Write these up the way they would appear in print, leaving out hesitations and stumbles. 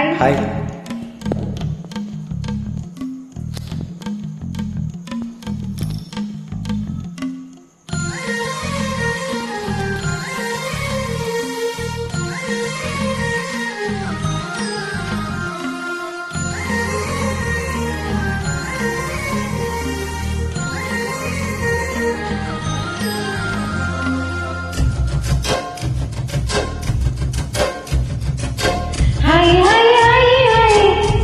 Hi hi. Hi hi hi hi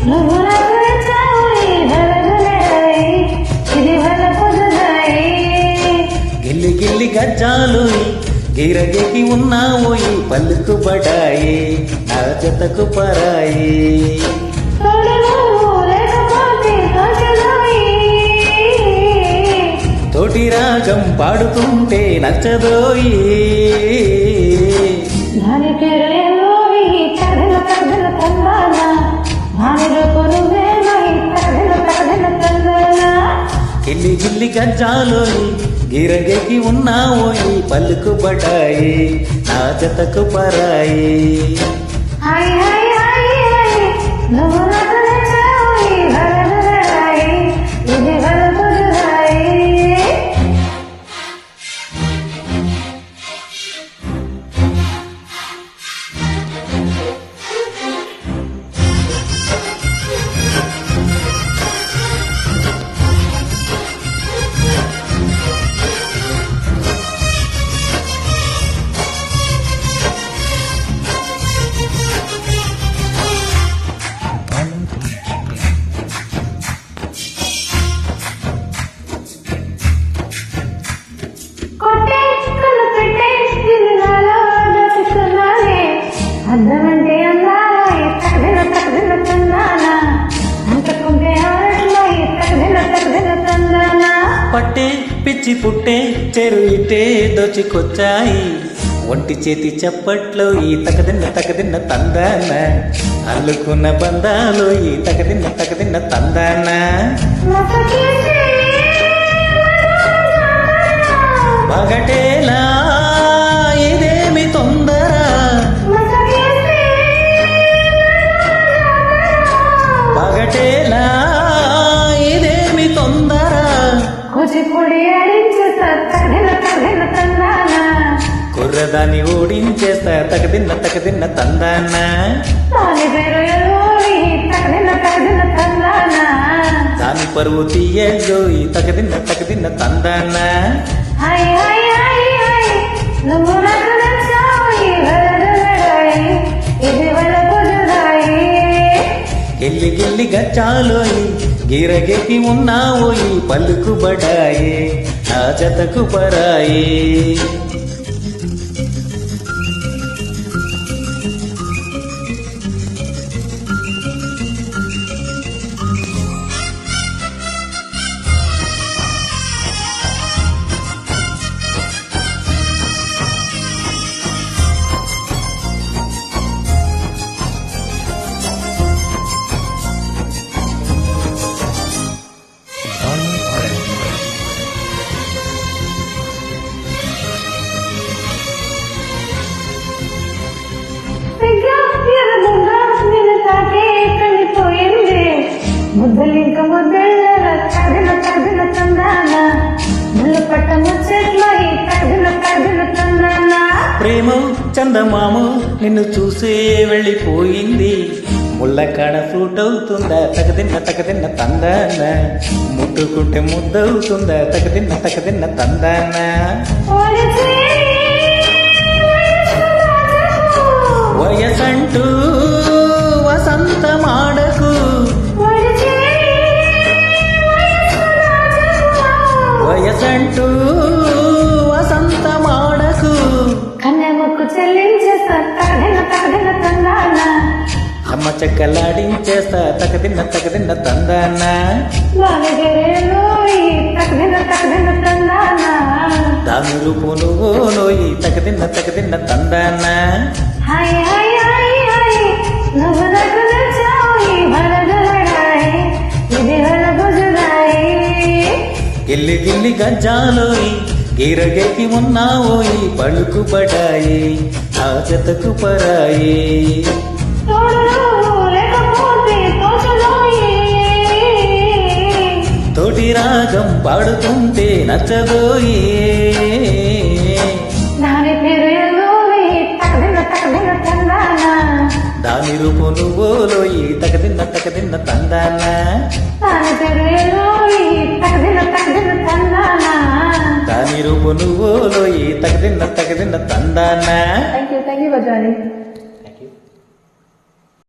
నువ్వు నాకు నచ్చావుయి హరహరై ఇది వలపుదురాయి గిల్లి గిల్లి గజ్జాలోయి గిరగికి ఉన్నావోయి పలుకు బడాయి నా జతకు పరాయి తోడు నువ్వు లేకపోతే తోచదోయి తోటి రాగం పాడుతుంటే నచ్చదోయి దాని పేరు ఎల్లోయి తగదిన తగదిన తందాన దానిలో కొనువేమై తగదిన తగదిన తందాన గిల్లి గిల్లి గజ్జాలోయి గిరగికి ఉన్నావోయి పలుకు బడాయి నా జతకు పరాయి హాయ్ హాయ్ హాయ్ హాయ్ నువ్వు నాకు నచ్చావుయి హరహరై ఇది వలపుదురాయి కొట్టే కన్ను పెట్టే నిన్ను నాలో దాచుకున్నానే అందమంటే అందాలే తగదిన తగదిన తందాన అంతకుంటే ఆరట్లే తగదిన తగదిన తందాన పట్టే పిచ్చి పుట్టే చెరు ఇట్టే దోచికొచ్చాయి ఒంటి చేతి చప్పట్లో ఈ తకదిన్న తందాన అల్లుకున్న బంధాలు ఈ తకదిన్న తందాన మసకేసే పగటేలా ఇదేమి తొందర మసకేసే పగటేలా ఇదేమి తొందర కూచిపూడి ఆడించేస్తా తగదిన తగదిన తందాన కుర్రదాన్ని ఓడించేస్తా తకదిన్న తందాన దాని పేరు ఎల్లోయి తగదిన తగదిన తందాన దాని పరువు తీయల్లో ఈ తకదిన్న తందాన హాయ్ హాయ్ హాయ్ హాయ్ నువ్వు నాకు నచ్చావుయి హరహరై ఇది వలపుదురాయి గిల్లి గిల్లి గచ్చాలోయి గిరగికి ఉన్నావోయి పలుకు బడాయి నా జతకు పరాయి నిన్ను తాకే కండిపోయింది ముద్దలింక ముద్దల తగదిన తగదిన తందాన ముళ్ళు పట్ట ముచ్చట్లో ఈ తగదిన తందాన ప్రేమ చందమామ నిన్ను చూసే వెళ్ళిపోయింది ముళ్ళకాడ సూట్ అవుతుందా తగదిన్న తందాన ముట్టుకుంటే ముద్దవుతుందా తగదిన్న తందాన వయసంటూ వసంతమాడకు వయసంటూ వసంతమాడకు కన్నె మొక్కు చెల్లించేస్తా తగదిన తందాన అమ్మ చెక్కలాడించేస్తా తగదిన్న తందాన బాలగరేలోయి తగదిన తందాన దాని రూపు నువ్వు నోయి తగదిన్న తందాన హాయ్ హాయ్ హాయ్ హాయ్ నువ్వు నాకు నచ్చావుయి హరహరై ఇది వలపుదురాయి గిల్లి గిల్లి గజ్జాలోయి గిరగెక్కి ఉన్నావోయి పలుకు బడాయి ఆ జతకు పరాయి తోడు నువ్వు లేక పాడుతుంటే నచ్చదోయి దాని పేరు ఎల్లోయి తకదిన తందాన దాని రూపు నువ్వులోయి తకదిన్న తందాన దాని పేరు ఎల్లోయి తకదిన తందాన దాని రూపు నువ్వులోయి తకదిన్న తందాన థ్యాంక్ యూ బజాని